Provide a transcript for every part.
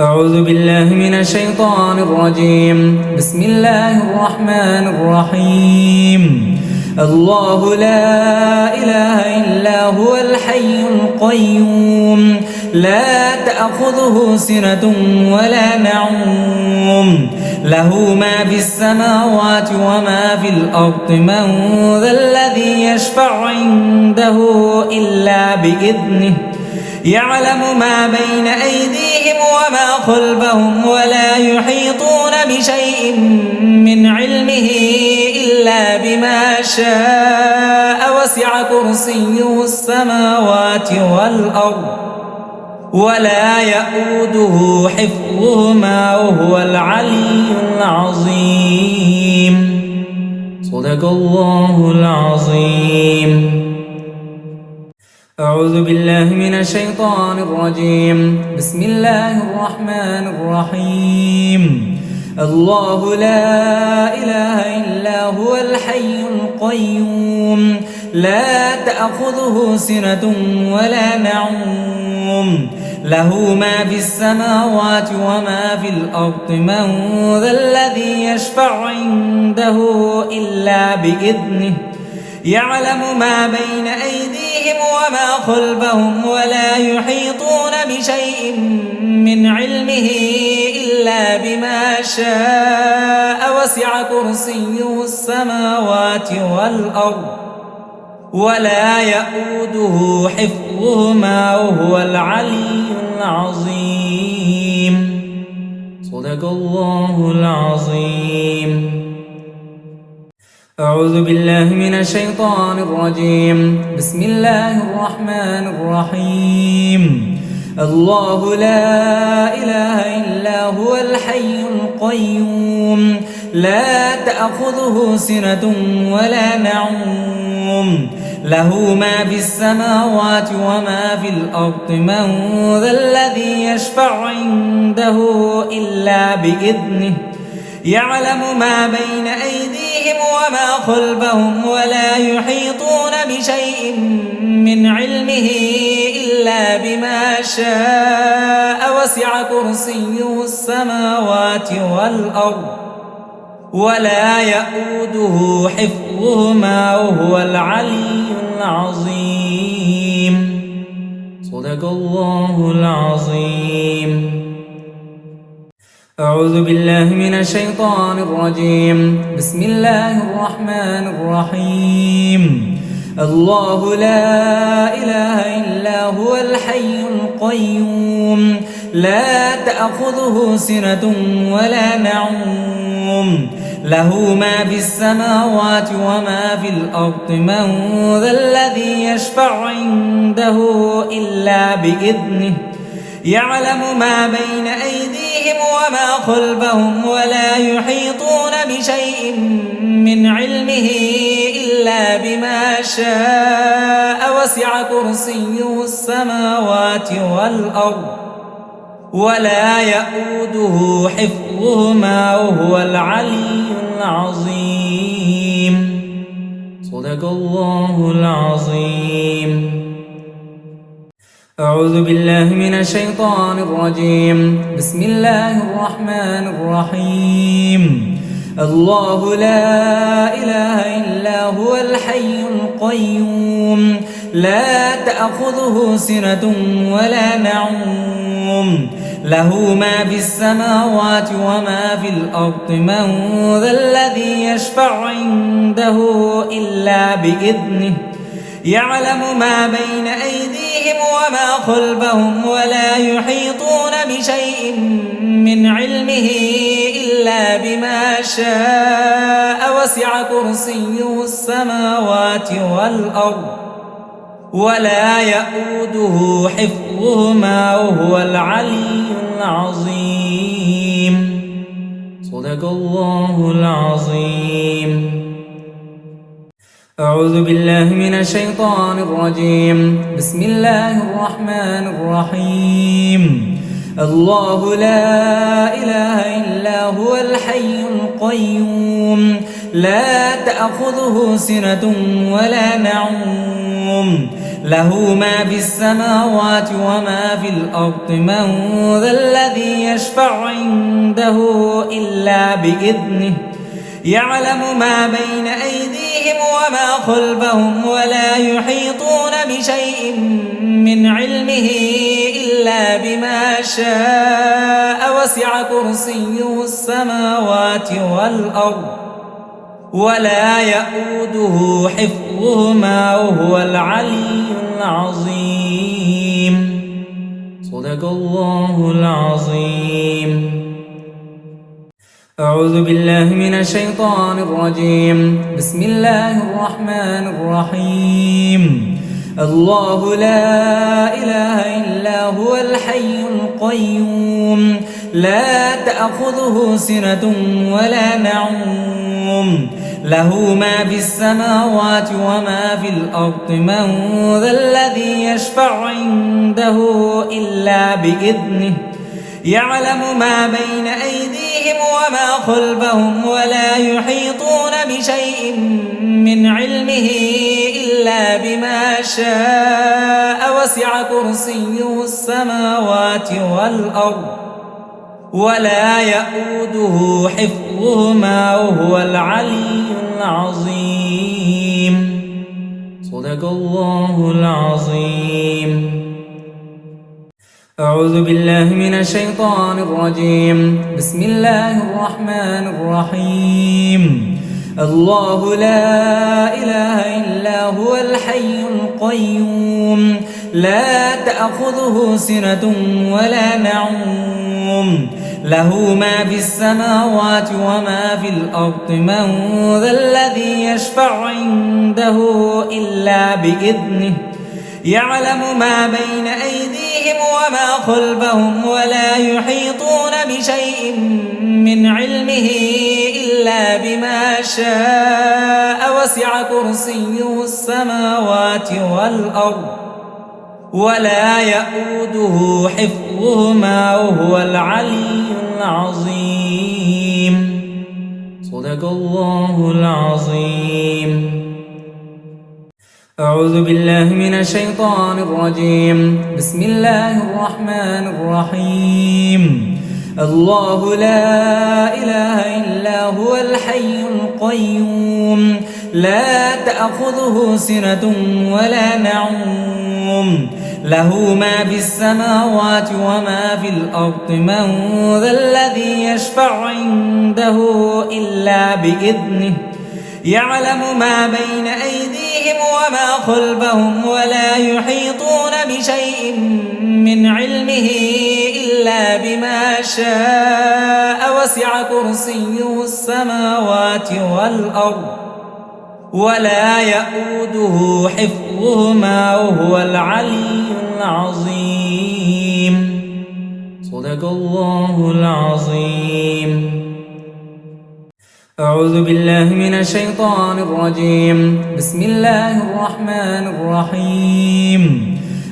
أعوذ بالله من الشيطان الرجيم. بسم الله الرحمن الرحيم. الله لا إله إلا هو الحي القيوم لا تأخذه سنة ولا نوم له ما في السماوات وما في الأرض من ذا الذي يشفع عنده إلا بإذنه يعلم ما بين أيديهم وما خلفهم ولا يحيطون بشيء من علمه إلا بما شاء وسع كرسيه السماوات والأرض ولا يؤوده حفظهما وهو العلي العظيم. صدق الله العظيم. أعوذ بالله من الشيطان الرجيم. بسم الله الرحمن الرحيم. الله لا إله إلا هو الحي القيوم لا تأخذه سنة ولا نوم له ما في السماوات وما في الأرض من ذا الذي يشفع عنده إلا بإذنه يعلم ما بين أيديهم وما خلفهم ولا يحيطون بشيء من علمه إلا بما شاء وسع كرسيه السماوات والأرض ولا يؤوده حفظهما وهو العلي العظيم. صدق الله العظيم. أعوذ بالله من الشيطان الرجيم. بسم الله الرحمن الرحيم. الله لا إله إلا هو الحي القيوم لا تأخذه سنة ولا نوم له ما في السماوات وما في الأرض من ذا الذي يشفع عنده إلا بإذنه يعلم ما بين أيديهم وما خلفهم ولا يحيطون بشيء من علمه إلا بما شاء وسع كرسيه السماوات والأرض ولا يؤوده حفظهما وهو العلي العظيم. صدق الله العظيم. أعوذ بالله من الشيطان الرجيم. بسم الله الرحمن الرحيم. الله لا إله إلا هو الحي القيوم لا تأخذه سنة ولا نوم له ما في السماوات وما في الأرض من ذا الذي يشفع عنده إلا بإذنه يعلم ما بين أيديهم وما خلفهم ولا يحيطون بشيء من علمه إلا بما شاء وسع كرسيه السماوات والأرض ولا يؤوده حفظهما وهو العلي العظيم. صدق الله العظيم. أعوذ بالله من الشيطان الرجيم. بسم الله الرحمن الرحيم. الله لا إله إلا هو الحي القيوم لا تأخذه سنة ولا نوم له ما في السماوات وما في الأرض من ذا الذي يشفع عنده إلا بإذنه يعلم ما بين أيديهم وما خلفهم ولا يحيطون بشيء من علمه إلا بما شاء وسع كرسيه السماوات والأرض ولا يؤوده حفظهما وهو العلي العظيم. صدق الله العظيم. أعوذ بالله من الشيطان الرجيم. بسم الله الرحمن الرحيم. الله لا إله إلا هو الحي القيوم لا تأخذه سنة ولا نوم له ما في السماوات وما في الأرض من ذا الذي يشفع عنده إلا بإذنه يعلم ما بين أيديهم وما خلفهم ولا يحيطون بشيء من علمه إلا بما شاء وسع كرسيه السماوات والأرض ولا يؤوده حفظهما وهو العلي العظيم. صدق الله العظيم. أعوذ بالله من الشيطان الرجيم. بسم الله الرحمن الرحيم. الله لا إله إلا هو الحي القيوم لا تأخذه سنة ولا نوم له ما في السماوات وما في الأرض من ذا الذي يشفع عنده إلا بإذنه يعلم ما بين أيديهم وما خلفهم ولا يحيطون بشيء من علمه إلا بما شاء وسع كرسيه السماوات والأرض ولا يؤوده حفظهما وهو العلي العظيم. صدق الله العظيم. أعوذ بالله من الشيطان الرجيم. بسم الله الرحمن الرحيم. الله لا إله إلا هو الحي القيوم لا تأخذه سنة ولا نوم له ما في السماوات وما في الأرض من ذا الذي يشفع عنده إلا بإذنه يعلم ما بين أيديهم وما خلفهم ولا يحيطون بشيء من علمه إلا بما شاء وسع كرسيه السماوات والأرض ولا يؤوده حفظهما وهو العلي العظيم. صدق الله العظيم. أعوذ بالله من الشيطان الرجيم. بسم الله الرحمن الرحيم. الله لا إله إلا هو الحي القيوم لا تأخذه سنة ولا نوم له ما في السماوات وما في الأرض من ذا الذي يشفع عنده إلا بإذنه يعلم ما بين أيديهم وما خلفهم ولا يحيطون بشيء من علمه إلا بما شاء وسع كرسيه السماوات والأرض ولا يؤوده حفظهما وهو العلي العظيم. صدق الله العظيم. أعوذ بالله من الشيطان الرجيم. بسم الله الرحمن الرحيم.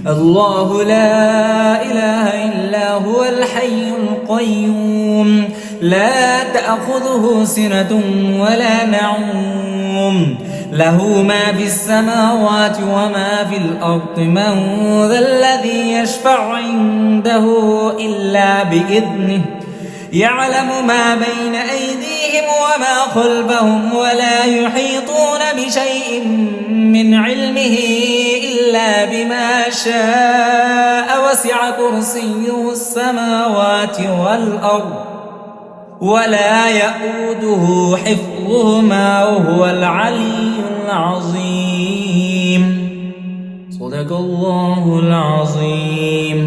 الله لا إله إلا هو الحي القيوم لا تأخذه سنة ولا نوم له ما في السماوات وما في الأرض من ذا الذي يشفع عنده إلا بإذنه يعلم ما بين أيديهم وما خلفهم ولا يحيطون بشيء من علمه إلا بما شاء وسع كرسيه السماوات والأرض ولا يؤوده حفظهما وهو العلي العظيم. أعوذ بالله من الشيطان الرجيم. بسم الله الرحمن الرحيم. الله لا إله إلا هو الحي القيوم لا تأخذه سنة ولا نوم له ما في السماوات وما في الأرض من ذا الذي يشفع عنده إلا بإذنه يعلم ما بين أيديهم وما خلفهم ولا يحيطون بشيء من علمه إلا بما شاء وسع كرسيه السماوات والأرض ولا يؤوده حفظهما وهو العلي العظيم. صدق الله العظيم.